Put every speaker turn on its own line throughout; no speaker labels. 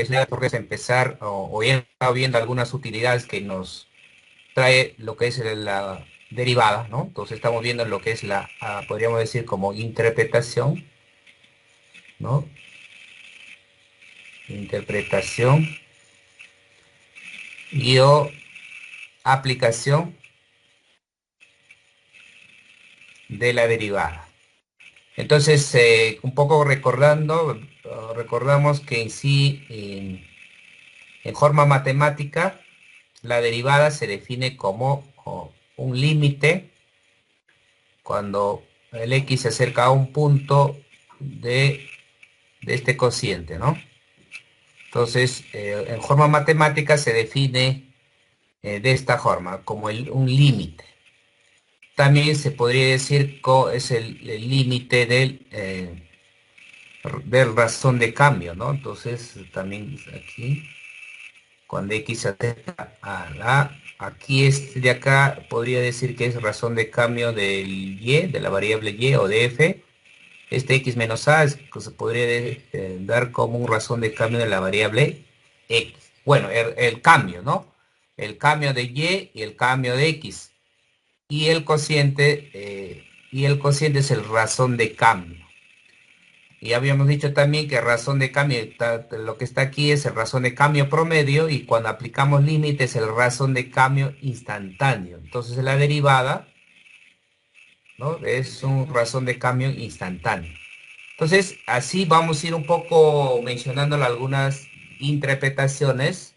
que es empezar o ya estado viendo algunas utilidades que nos trae lo que es la derivada, ¿no? Entonces estamos viendo lo que es podríamos decir como interpretación, ¿no? Interpretación y o aplicación de la derivada. Entonces, un poco recordamos que en sí, en forma matemática, la derivada se define como un límite cuando el x se acerca a un punto de este cociente, ¿no? Entonces, en forma matemática se define de esta forma, como un límite. También se podría decir que es el límite del razón de cambio, ¿no? Entonces, también aquí, cuando x se acerca a aquí este de acá podría decir que es razón de cambio del y, de la variable y o de f. Este x menos a que se podría dar como un razón de cambio de la variable x. Bueno, el cambio, ¿no? El cambio de y el cambio de x. Y el cociente es el razón de cambio. Y habíamos dicho también que razón de cambio, lo que está aquí es el razón de cambio promedio y cuando aplicamos límites el razón de cambio instantáneo. Entonces la derivada, ¿no? Es un razón de cambio instantáneo. Entonces, así vamos a ir un poco mencionando algunas interpretaciones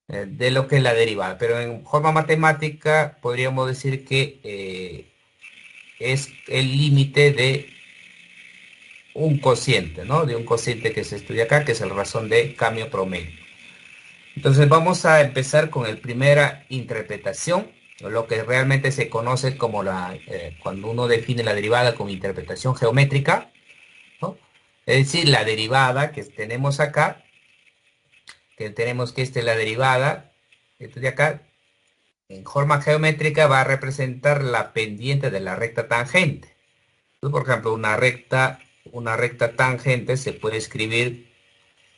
de lo que es la derivada, pero en forma matemática podríamos decir que es el límite de un cociente, ¿no? De un cociente que se estudia acá, que es el razón de cambio promedio. Entonces vamos a empezar con la primera interpretación, o lo que realmente se conoce como cuando uno define la derivada como interpretación geométrica, ¿no? Es decir, la derivada que tenemos acá, que tenemos que esta es la derivada, esto de acá, en forma geométrica va a representar la pendiente de la recta tangente. Entonces, por ejemplo, una recta tangente se puede escribir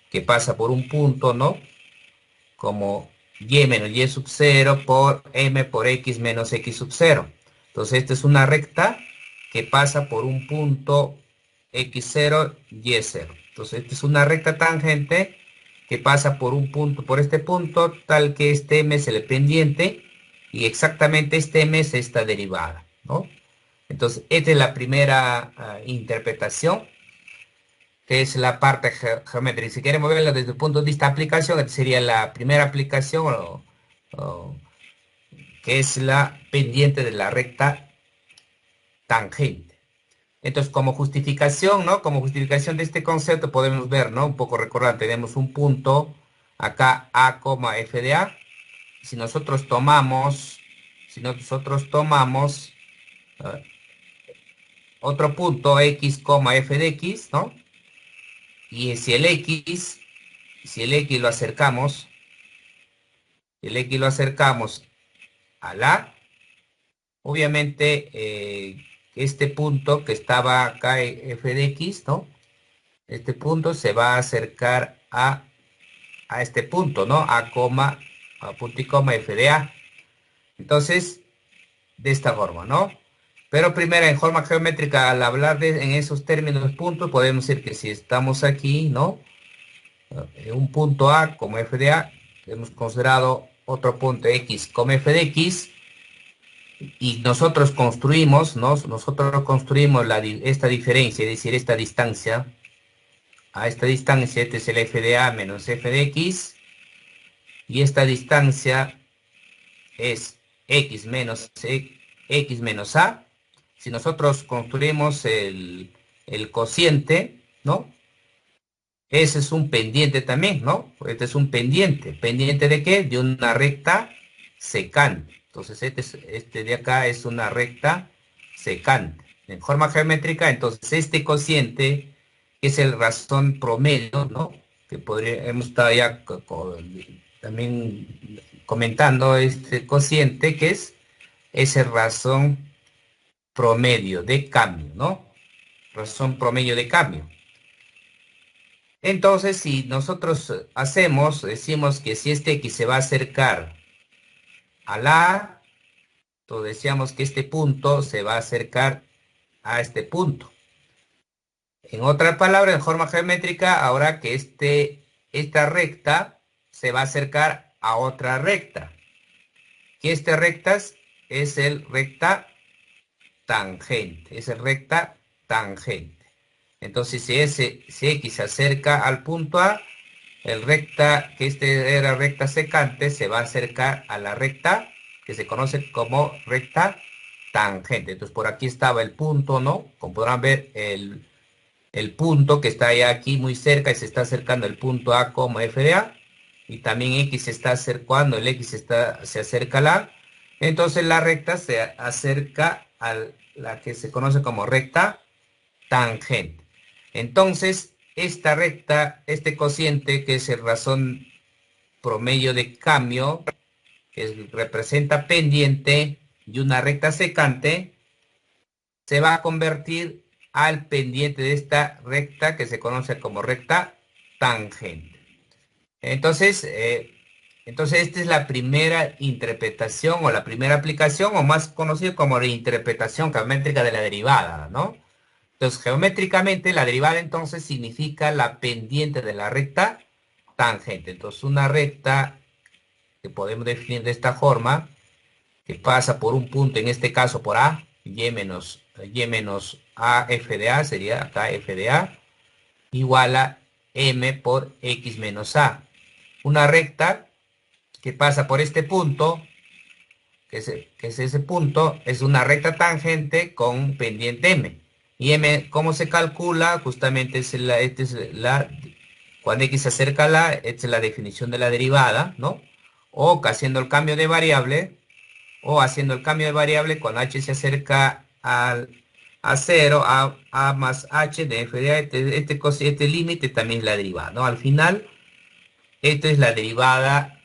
que pasa por un punto, ¿no? Como y menos y sub 0 por m por x menos x sub 0. Entonces, esta es una recta que pasa por un punto x0, y0. Entonces, esta es una recta tangente que pasa por un punto, por este punto, tal que este m es el pendiente y exactamente este m es esta derivada, ¿no? Entonces, esta es la primera interpretación, que es la parte geométrica. Si queremos verlo desde el punto de vista de aplicación, esta sería la primera aplicación, o que es la pendiente de la recta tangente. Entonces, como justificación, ¿no? Como justificación de este concepto podemos ver, ¿no? Un poco recordar, tenemos un punto acá A, f de A. Si nosotros tomamos, si nosotros tomamos eh, otro punto X, f de X, ¿no? Y si el X lo acercamos a la, obviamente este punto que estaba acá, f de X, ¿no? Este punto se va a acercar a este punto, ¿no? A punto y coma f de A. Entonces, de esta forma, ¿no? Pero primero, en forma geométrica, al hablar en esos términos puntos, podemos decir que si estamos aquí, ¿no? Un punto A como f de A, hemos considerado otro punto X como f de X, y nosotros construimos, ¿no? Nosotros construimos esta diferencia, es decir, esta distancia, a esta distancia, este es el f de A menos f de X, y esta distancia es X menos A. Si nosotros construimos el cociente, ¿no? Ese es un pendiente también, ¿no? Este es un pendiente. ¿Pendiente de qué? De una recta secante. Entonces, este de acá es una recta secante. En forma geométrica, entonces, este cociente es el razón promedio, ¿no? Que hemos estado ya también comentando este cociente, que es ese razón promedio de cambio, ¿no? Razón promedio de cambio. Entonces, si nosotros decimos que si este X se va a acercar a la, entonces decíamos que este punto se va a acercar a este punto. En otras palabras, en forma geométrica, ahora que esta recta se va a acercar a otra recta. Que esta recta es el recta tangente, es el recta tangente. Entonces, si X se acerca al punto A, el recta, que este era recta secante, se va a acercar a la recta que se conoce como recta tangente. Entonces, por aquí estaba el punto, ¿no? Como podrán ver, el punto que está ya aquí muy cerca y se está acercando el punto A como f de A. Y también X se está acercando, el X se acerca a la A. Entonces la recta se acerca a la que se conoce como recta tangente. Entonces, esta recta, este cociente, que es el razón promedio de cambio, que representa pendiente y una recta secante, se va a convertir al pendiente de esta recta que se conoce como recta tangente. Entonces, esta es la primera interpretación o la primera aplicación, o más conocido como la interpretación geométrica de la derivada, ¿no? Entonces, geométricamente, la derivada entonces significa la pendiente de la recta tangente. Entonces, una recta que podemos definir de esta forma, que pasa por un punto, en este caso por A, y menos A f de A, sería acá f de A, igual a M por X menos A. Una recta que pasa por este punto, que es ese punto, es una recta tangente con pendiente M. Y M, ¿cómo se calcula? Justamente cuando X se acerca a la, esta es la definición de la derivada, ¿no? O haciendo el cambio de variable, cuando H se acerca a 0, a más H de f de A, este límite también es la derivada, ¿no? Al final, esta es la derivada,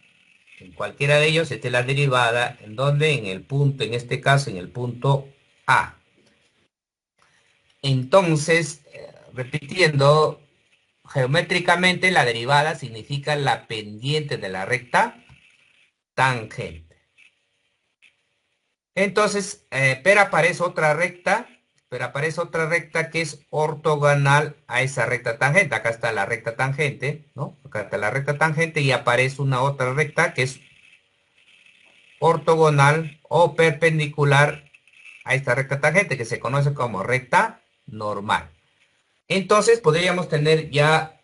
en cualquiera de ellos, esta es la derivada, en donde en el punto, en este caso, en el punto A. Entonces, repitiendo, geométricamente la derivada significa la pendiente de la recta tangente. Entonces, pero aparece otra recta que es ortogonal a esa recta tangente. Acá está la recta tangente, ¿no? Acá está la recta tangente y aparece una otra recta que es ortogonal o perpendicular a esta recta tangente que se conoce como recta normal. Entonces podríamos tener ya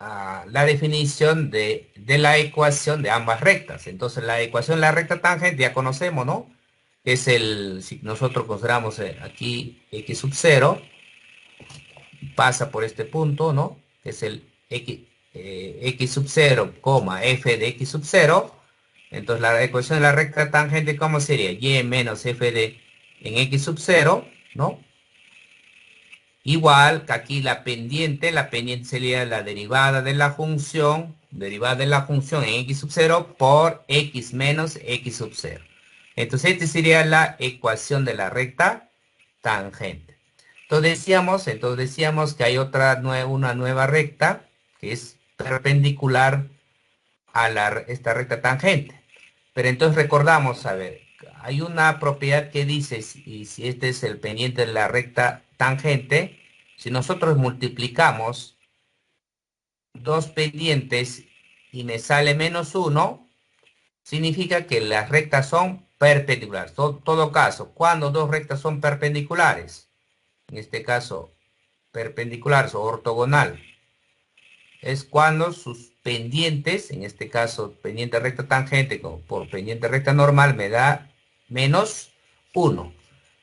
la definición de la ecuación de ambas rectas. Entonces la ecuación de la recta tangente ya conocemos, ¿no? Es si nosotros consideramos aquí x sub 0, pasa por este punto, ¿no? Que es el x sub 0, f de x sub 0. Entonces la ecuación de la recta tangente, ¿cómo sería? Y menos f de en x sub 0, ¿no? Igual que aquí la pendiente sería la derivada de la función, en x sub 0 por x menos x sub 0. Entonces esta sería la ecuación de la recta tangente. Entonces decíamos que hay una nueva recta que es perpendicular a esta recta tangente. Pero entonces recordamos, a ver, hay una propiedad que dice, si este es el pendiente de la recta tangente, si nosotros multiplicamos dos pendientes y me sale menos 1, significa que las rectas son perpendiculares. Todo caso, cuando dos rectas son perpendiculares, en este caso perpendiculares o ortogonal, es cuando sus pendientes, en este caso pendiente recta tangente por pendiente recta normal, me da menos 1.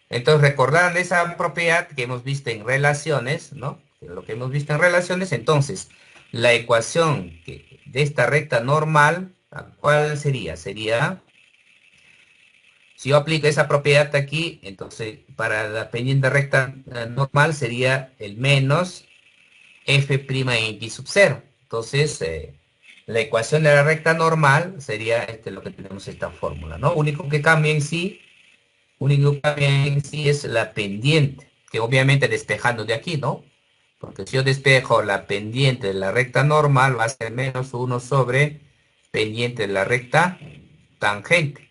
Entonces recordarán esa propiedad que hemos visto en relaciones, ¿no? Lo que hemos visto en relaciones, entonces la ecuación de esta recta normal, ¿cuál sería? Sería, si yo aplico esa propiedad aquí, entonces para la pendiente recta normal sería el menos f' en x sub 0. Entonces, la ecuación de la recta normal sería lo que tenemos esta fórmula, ¿no? Único que cambia en sí es la pendiente, que obviamente despejando de aquí, ¿no? Porque si yo despejo la pendiente de la recta normal, va a ser menos 1 sobre pendiente de la recta tangente,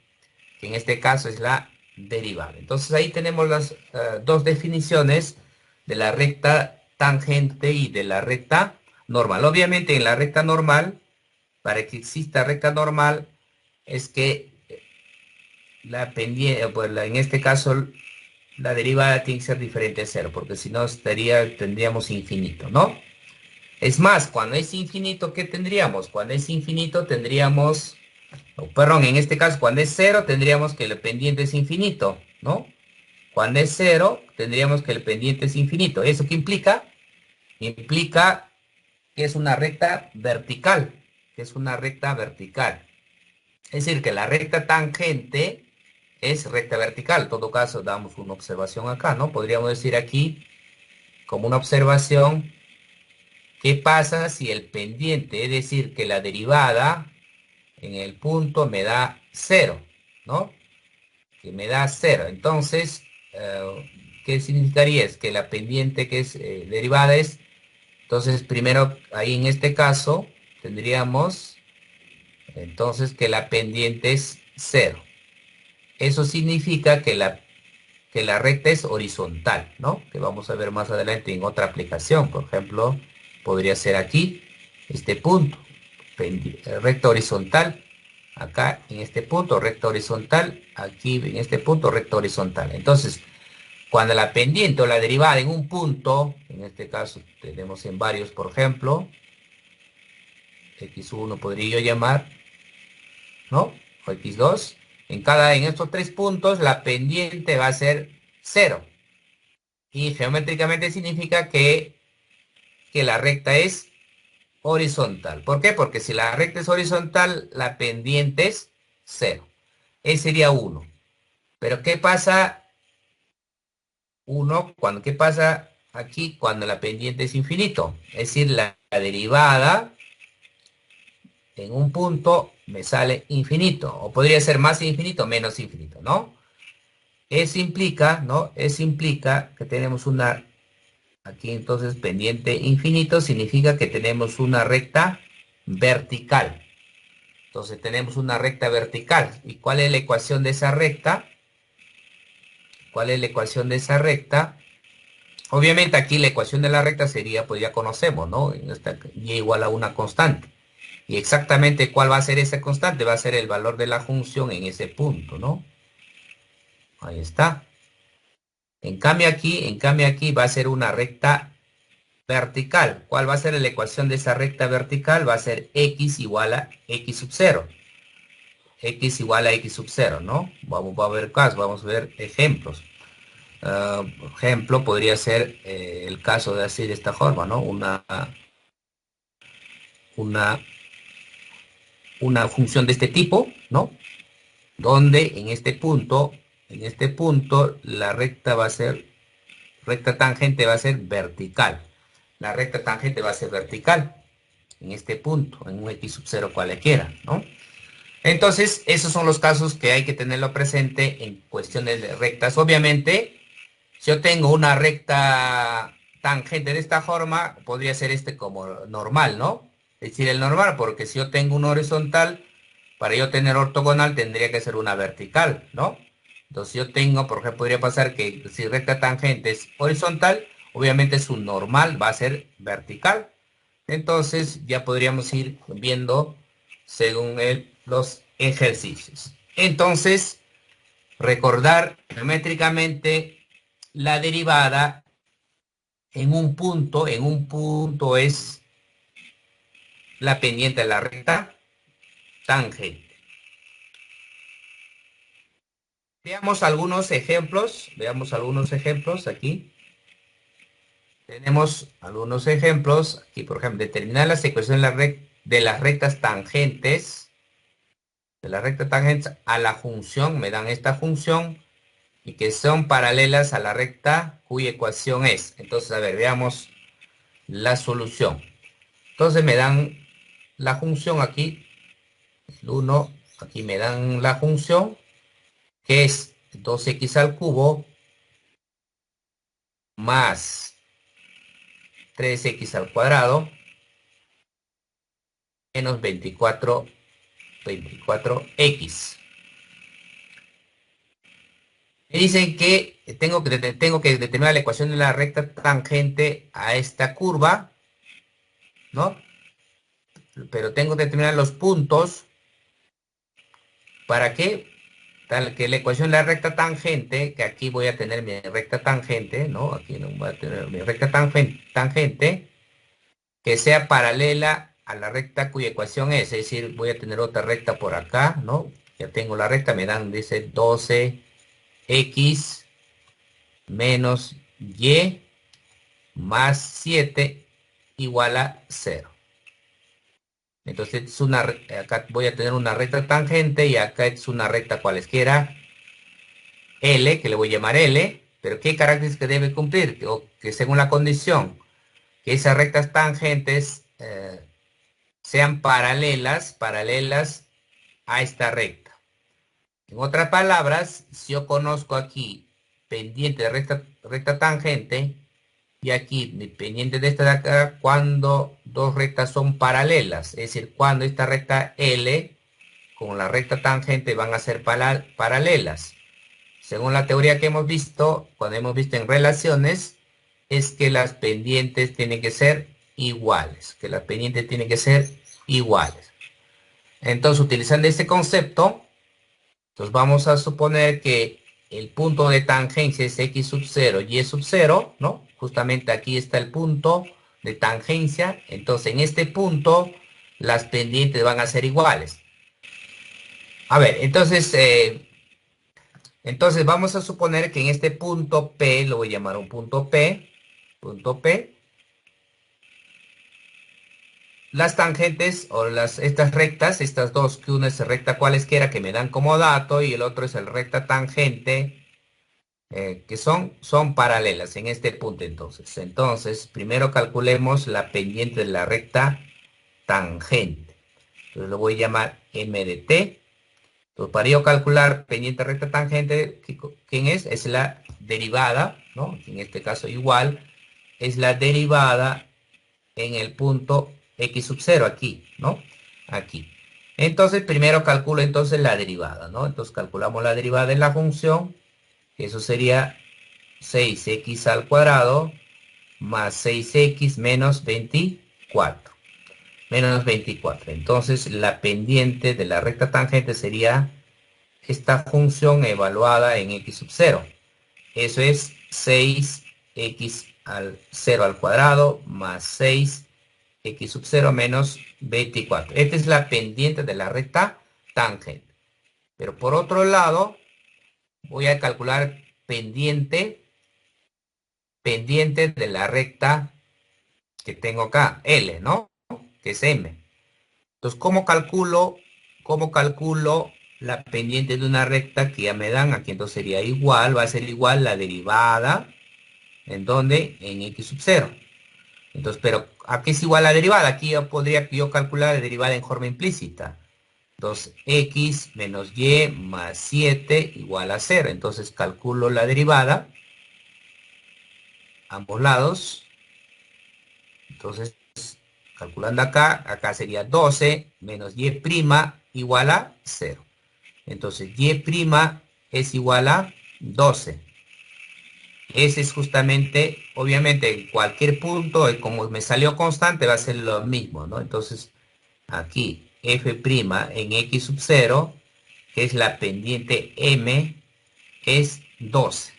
que en este caso es la derivada. Entonces ahí tenemos las dos definiciones de la recta tangente y de la recta normal. Obviamente en la recta normal, para que exista recta normal, es que la pendiente, pues en este caso la derivada tiene que ser diferente a cero, porque si no tendríamos infinito, ¿no? Es más, cuando es infinito, ¿qué tendríamos? Cuando es infinito tendríamos, perdón, en este caso, cuando es cero, tendríamos que el pendiente es infinito, ¿no? Cuando es cero, tendríamos que el pendiente es infinito. ¿Eso qué implica? Implica que es una recta vertical, que es una recta vertical. Es decir, que la recta tangente es recta vertical. En todo caso, damos una observación acá, ¿no? Podríamos decir aquí, como una observación, ¿qué pasa si el pendiente, es decir, que la derivada en el punto me da cero, ¿no? Que me da cero. Entonces, ¿qué significaría? Es que la pendiente que es derivada es, entonces primero ahí en este caso tendríamos entonces que la pendiente es cero. Eso significa que la recta es horizontal, ¿no? Que vamos a ver más adelante en otra aplicación. Por ejemplo, podría ser aquí, este punto, recta horizontal, acá en este punto, recta horizontal, aquí en este punto, recta horizontal. Entonces, cuando la pendiente o la derivada en un punto, en este caso tenemos en varios, por ejemplo, x1 podría yo llamar, ¿no? O x2, en estos tres puntos, la pendiente va a ser cero. Y geométricamente significa que la recta es horizontal. ¿Por qué? Porque si la recta es horizontal, la pendiente es cero. Ese sería uno. Pero ¿qué pasa qué pasa aquí cuando la pendiente es infinito? Es decir, la derivada en un punto me sale infinito. O podría ser más infinito, menos infinito, ¿no? Eso implica, ¿no? Eso implica que tenemos una. Aquí entonces pendiente infinito significa que tenemos una recta vertical. Entonces tenemos una recta vertical. ¿Y cuál es la ecuación de esa recta? ¿Cuál es la ecuación de esa recta? Obviamente aquí la ecuación de la recta sería, pues ya conocemos, ¿no? Y igual a una constante. Y exactamente cuál va a ser esa constante, va a ser el valor de la función en ese punto, ¿no? Ahí está. En cambio aquí va a ser una recta vertical. ¿Cuál va a ser la ecuación de esa recta vertical? Va a ser x igual a x sub 0. X igual a x sub 0, ¿no? Vamos a ver casos, vamos a ver ejemplos. Por ejemplo, podría ser el caso de así de esta forma, ¿no? Una, una función de este tipo, ¿no? Donde en este punto, la recta va a ser, recta tangente va a ser vertical. La recta tangente va a ser vertical en este punto, en un x sub 0 cualquiera, ¿no? Entonces, esos son los casos que hay que tenerlo presente en cuestiones de rectas. Obviamente, si yo tengo una recta tangente de esta forma, podría ser este como normal, ¿no? Es decir, el normal, porque si yo tengo una horizontal, para yo tener ortogonal tendría que ser una vertical, ¿no? Entonces yo tengo, por ejemplo, podría pasar que si recta tangente es horizontal, obviamente su normal va a ser vertical. Entonces ya podríamos ir viendo según los ejercicios. Entonces, recordar geométricamente la derivada en un punto es la pendiente de la recta tangente. Veamos algunos ejemplos aquí. Tenemos algunos ejemplos aquí, por ejemplo, determinar las ecuaciones de las rectas tangentes, de las rectas tangentes a la función, me dan esta función, y que son paralelas a la recta cuya ecuación es. Entonces, a ver, veamos la solución. Entonces me dan la función aquí, el 1, aquí me dan la función, que es 2x al cubo más 3x al cuadrado menos 24x. Me dicen que tengo que determinar la ecuación de la recta tangente a esta curva, ¿no? Pero tengo que determinar los puntos. ¿Para qué? Tal que la ecuación de la recta tangente, que aquí voy a tener mi recta tangente, ¿no? Aquí no voy a tener mi recta tangente, que sea paralela a la recta cuya ecuación es decir, voy a tener otra recta por acá, ¿no? Ya tengo la recta, me dan, dice 12x menos y más 7 igual a 0. Entonces acá voy a tener una recta tangente y acá es una recta cualesquiera L, que le voy a llamar L, pero ¿qué características debe cumplir? Que según la condición, que esas rectas tangentes sean paralelas a esta recta. En otras palabras, si yo conozco aquí pendiente de recta tangente, y aquí mi pendiente de esta de acá, cuando dos rectas son paralelas, es decir, cuando esta recta L con la recta tangente van a ser paralelas. Según la teoría que hemos visto, cuando hemos visto en relaciones, es que las pendientes tienen que ser iguales, que las pendientes tienen que ser iguales. Entonces, utilizando este concepto, entonces vamos a suponer que el punto de tangencia es x sub 0, y sub 0, ¿no? Justamente aquí está el punto de tangencia. Entonces, en este punto, las pendientes van a ser iguales. A ver, entonces vamos a suponer que en este punto P, lo voy a llamar un punto P, las tangentes o estas rectas, estas dos, que una es recta cualesquiera que me dan como dato y el otro es el recta tangente, que son paralelas en este punto entonces. Entonces, primero calculemos la pendiente de la recta tangente. Entonces lo voy a llamar m de t. Entonces, para yo calcular pendiente recta tangente, ¿quién es? Es la derivada, ¿no? En este caso igual, es la derivada en el punto x sub 0 aquí, ¿no? Aquí. Entonces, primero calculo entonces la derivada, ¿no? Entonces, calculamos la derivada de la función. Eso sería 6x al cuadrado más 6x menos 24. Menos 24. Entonces, la pendiente de la recta tangente sería esta función evaluada en x sub 0. Eso es 6x al 0 al cuadrado más 6x sub 0 menos 24. Esta es la pendiente de la recta tangente. Pero por otro lado, voy a calcular pendiente de la recta que tengo acá, L, ¿no? Que es M. Entonces, ¿cómo calculo la pendiente de una recta que ya me dan aquí? Entonces sería igual, va a ser igual la derivada, ¿en dónde? En x sub 0. Entonces, pero aquí es igual la derivada, aquí yo podría calcular la derivada en forma implícita. Entonces, x menos y más 7 igual a 0. Entonces, calculo la derivada, ambos lados. Entonces, calculando acá sería 12 menos y' igual a 0. Entonces, y' es igual a 12. Ese es justamente, obviamente, en cualquier punto, como me salió constante, va a ser lo mismo, ¿no? Entonces, aquí, f' en x sub 0, que es la pendiente m, es 12.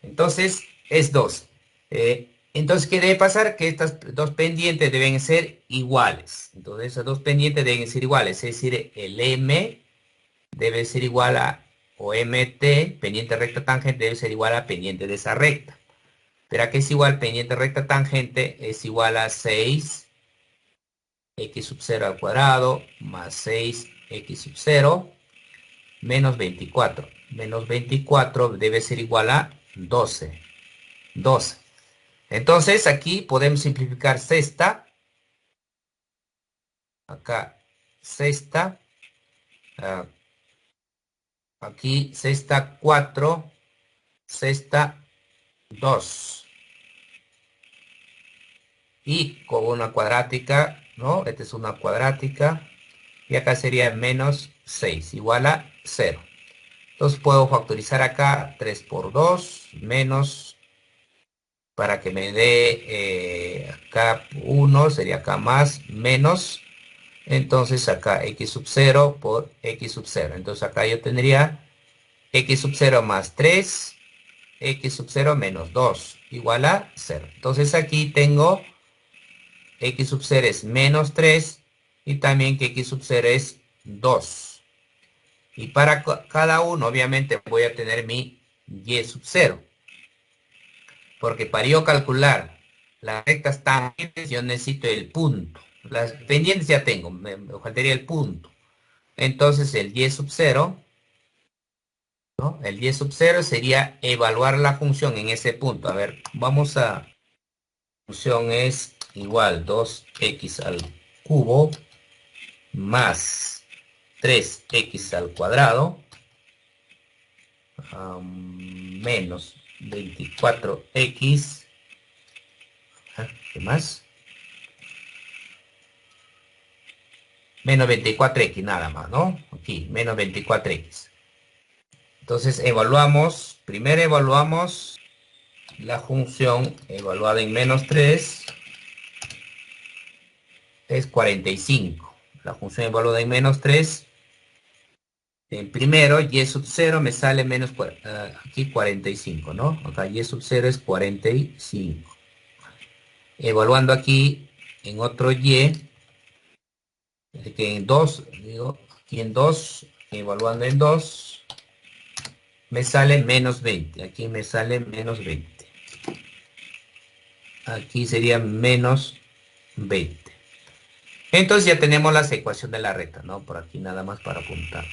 Entonces, es 12. Entonces, ¿qué debe pasar? Que estas dos pendientes deben ser iguales. Entonces, esas dos pendientes deben ser iguales. Es decir, el m debe ser igual a, o mt, pendiente recta tangente, debe ser igual a pendiente de esa recta. Pero aquí es igual, pendiente recta tangente es igual a 6x sub 0 al cuadrado más 6x sub 0 menos 24. Menos 24 debe ser igual a 12. 12. Entonces aquí podemos simplificar sexta. Acá sexta. ah, Aquí sexta 4. Sexta 2. y con una cuadrática, ¿no? Esta es una cuadrática y acá sería menos 6 igual a 0. Entonces puedo factorizar acá 3 por 2 menos, para que me dé acá 1, sería acá más menos. Entonces acá x sub 0 por x sub 0. Entonces acá yo tendría x sub 0 más 3, x sub 0 menos 2 igual a 0. Entonces aquí tengo x sub 0 es menos 3 y también que x sub 0 es 2. Y para cada uno obviamente voy a tener mi y sub 0. Porque para yo calcular las rectas tangentes yo necesito el punto. Las pendientes ya tengo, me faltaría el punto. Entonces el y sub 0, ¿no? El y sub 0 sería evaluar la función en ese punto. A ver, vamos a... La función es igual 2x al cubo más 3x al cuadrado menos 24x. ¿Qué más? Menos 24x nada más, ¿no? Aquí, menos 24x. Entonces evaluamos, primero evaluamos la función evaluada en menos 3 es 45. La función evaluada en menos 3, en primero y sub 0 me sale menos, aquí 45, ¿no? Acá y sub 0 es 45. Evaluando aquí en otro y, que en 2, digo, aquí en 2, evaluando en 2, me sale menos 20. Aquí me sale menos 20. Aquí sería menos 20. Entonces ya tenemos la ecuación de la recta, ¿no? Por aquí nada más para apuntar.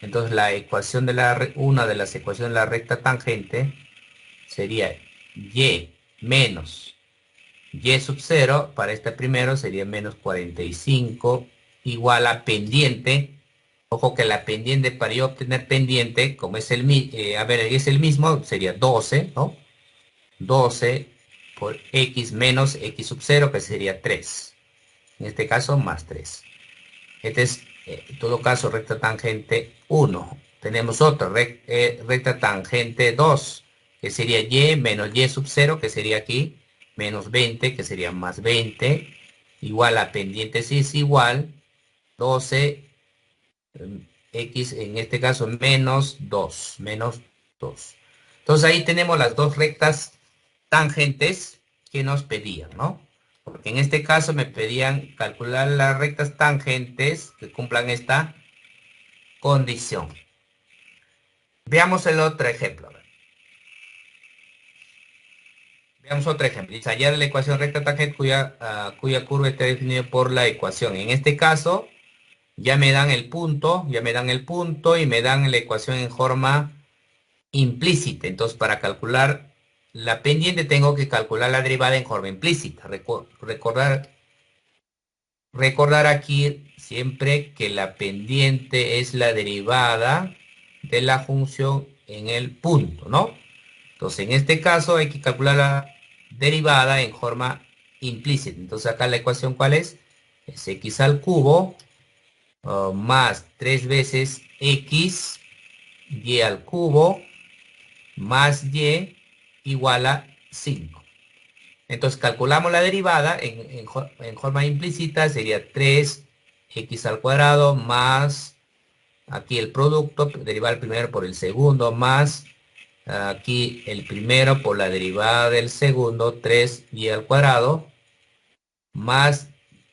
Entonces la ecuación de una de las ecuaciones de la recta tangente sería y menos y sub 0, para este primero sería menos 45 igual a pendiente. Ojo que la pendiente, para yo obtener pendiente, como es es el mismo, sería 12, ¿no? 12 por x menos x sub 0, que sería 3. En este caso, más 3. Este es, en todo caso, recta tangente 1. Tenemos otra, recta tangente 2, que sería y menos y sub 0, que sería aquí, menos 20, que sería más 20, igual a pendiente si es igual, 12, x en este caso menos 2, menos 2. Entonces ahí tenemos las dos rectas tangentes que nos pedían, ¿no? Porque en este caso me pedían calcular las rectas tangentes que cumplan esta condición. Veamos el otro ejemplo. Veamos otro ejemplo. Dice hallar la ecuación recta tangente cuya curva está definida por la ecuación. En este caso, ya me dan el punto, y me dan la ecuación en forma implícita. Entonces, para calcular la pendiente tengo que calcular la derivada en forma implícita. Recordar aquí siempre que la pendiente es la derivada de la función en el punto, ¿no? Entonces, en este caso hay que calcular la derivada en forma implícita. Entonces, acá la ecuación, ¿cuál es? Es x al cubo más 3 veces x y al cubo más y igual a 5. Entonces calculamos la derivada en forma implícita, sería 3x al cuadrado más aquí el producto, derivar el primero por el segundo, más aquí el primero por la derivada del segundo, 3y al cuadrado, más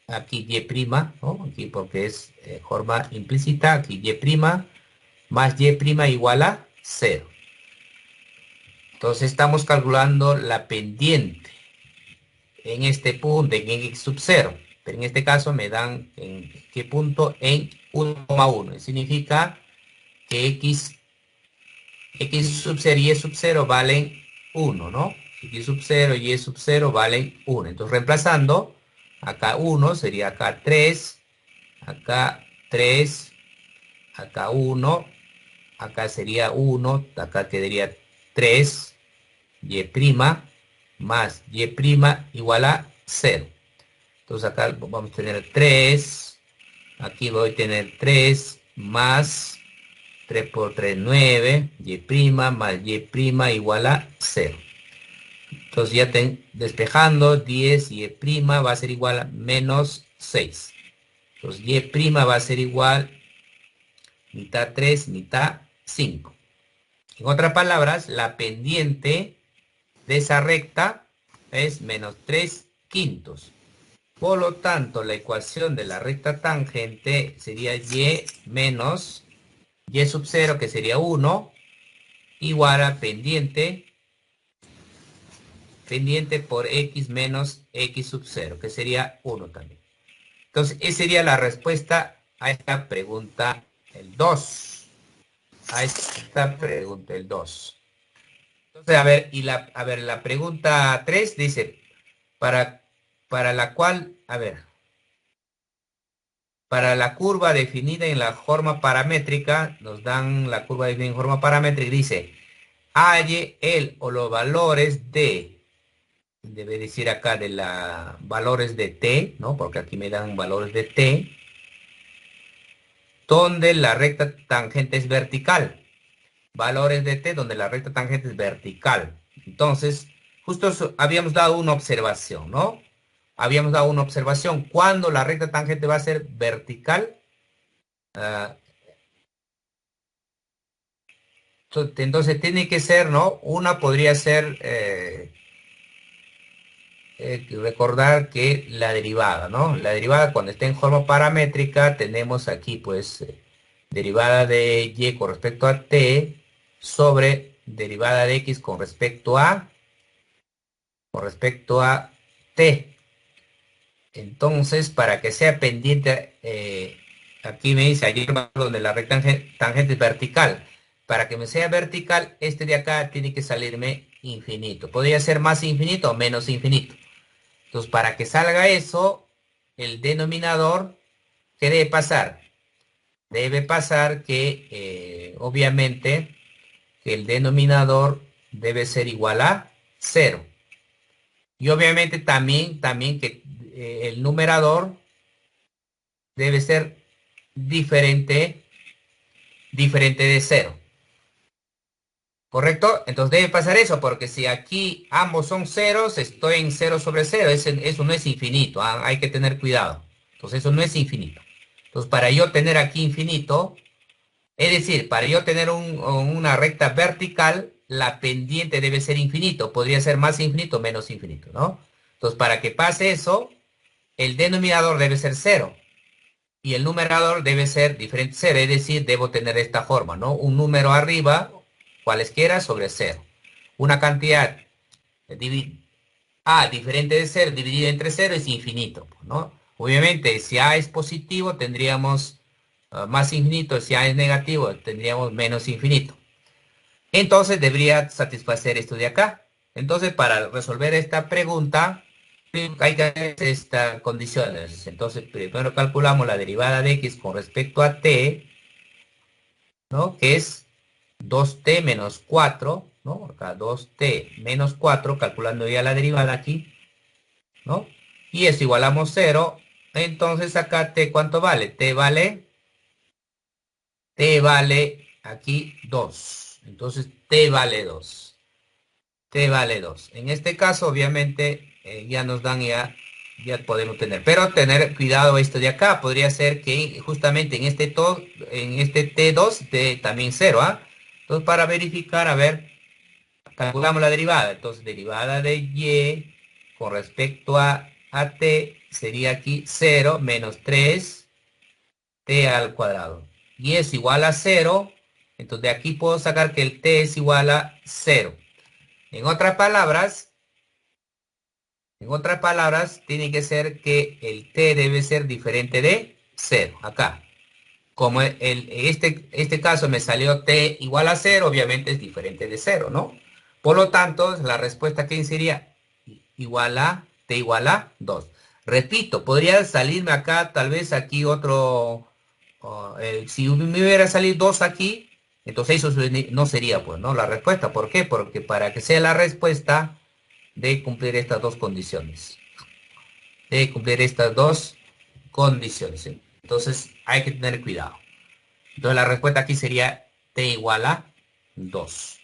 aquí y prima, ¿no? Aquí porque es forma implícita, aquí y prima, más y prima igual a 0. Entonces estamos calculando la pendiente en este punto, en x sub 0. Pero en este caso me dan en qué punto, en 1,1. Significa que x sub 0 y y sub 0 valen 1, ¿no? X sub 0 y y sub 0 valen 1. Entonces reemplazando, acá 1 sería acá 3, acá 3, acá 1, acá sería 1, acá quedaría 3, y' más y' igual a 0. Entonces acá vamos a tener 3. Aquí voy a tener 3 más 3 por 3, 9. Y' más y' igual a 0. Entonces ya despejando, 10 y y' va a ser igual a menos 6. Entonces y' va a ser igual mitad 3, mitad 5. En otras palabras, la pendiente de esa recta es menos 3 quintos. Por lo tanto, la ecuación de la recta tangente sería y menos y sub 0, que sería 1, igual a pendiente por x menos x sub 0, que sería 1 también. Entonces, esa sería la respuesta a esta pregunta, el 2. A esta pregunta, el 2. Entonces, a ver, la pregunta 3 dice, para, para la cual, a ver, para la curva definida en la forma paramétrica, nos dan la curva definida en forma paramétrica, dice, halle el o los valores debe decir acá de la valores de t, ¿no? Porque aquí me dan valores de t, donde la recta tangente es vertical. Valores de t donde la recta tangente es vertical. Entonces, justo habíamos dado una observación, ¿no? Habíamos dado una observación. Cuando la recta tangente va a ser vertical, ah, entonces tiene que ser, ¿no? Una podría ser, recordar que la derivada, ¿no? La derivada cuando está en forma paramétrica, tenemos aquí, pues, derivada de y con respecto a t sobre derivada de x con respecto a t. Entonces, para que sea pendiente, aquí me dice, ayer donde la recta tangente es vertical. Para que me sea vertical, este de acá tiene que salirme infinito. Podría ser más infinito o menos infinito. Entonces, para que salga eso, el denominador, ¿qué debe pasar? Debe pasar que, obviamente, que el denominador debe ser igual a 0. Y obviamente también que el numerador debe ser diferente de 0. ¿Correcto? Entonces debe pasar eso, porque si aquí ambos son ceros, estoy en 0 sobre 0. Eso no es infinito, ¿ah? Hay que tener cuidado. Entonces eso no es infinito. Entonces para yo tener aquí infinito, es decir, para yo tener una recta vertical, la pendiente debe ser infinito. Podría ser más infinito o menos infinito, ¿no? Entonces para que pase eso, el denominador debe ser 0. Y el numerador debe ser diferente de 0, es decir, debo tener esta forma, ¿no? Un número arriba, cualesquiera, sobre 0. Una cantidad A diferente de 0 dividida entre 0 es infinito, ¿no? Obviamente, si A es positivo, tendríamos más infinito. Si A es negativo, tendríamos menos infinito. Entonces, debería satisfacer esto de acá. Entonces, para resolver esta pregunta, hay que hacer estas condiciones. Entonces, primero calculamos la derivada de x con respecto a t, ¿no? Que es 2t menos 4, ¿no? Acá 2t menos 4, calculando ya la derivada aquí, ¿no? Y eso igualamos 0. Entonces acá t, ¿cuánto vale? T vale aquí 2. Entonces t vale 2. T vale 2. En este caso, obviamente, ya nos dan, ya podemos tener. Pero tener cuidado esto de acá. Podría ser que justamente en este T2 de también 0, ¿ah? Entonces, para verificar, a ver, calculamos la derivada. Entonces, derivada de y con respecto a t sería aquí 0 menos 3 t al cuadrado. Y es igual a 0. Entonces, de aquí puedo sacar que el t es igual a 0. En otras palabras, tiene que ser que el t debe ser diferente de 0. Acá. Como este caso me salió t igual a 0, obviamente es diferente de 0, ¿no? Por lo tanto, la respuesta que sería igual a t igual a 2. Repito, podría salirme acá, tal vez aquí otro, si me hubiera salido 2 aquí, entonces eso no sería, pues, ¿no? La respuesta. ¿Por qué? Porque para que sea la respuesta, de cumplir estas dos condiciones. debe cumplir estas dos condiciones. Entonces hay que tener cuidado. Entonces la respuesta aquí sería t igual a 2.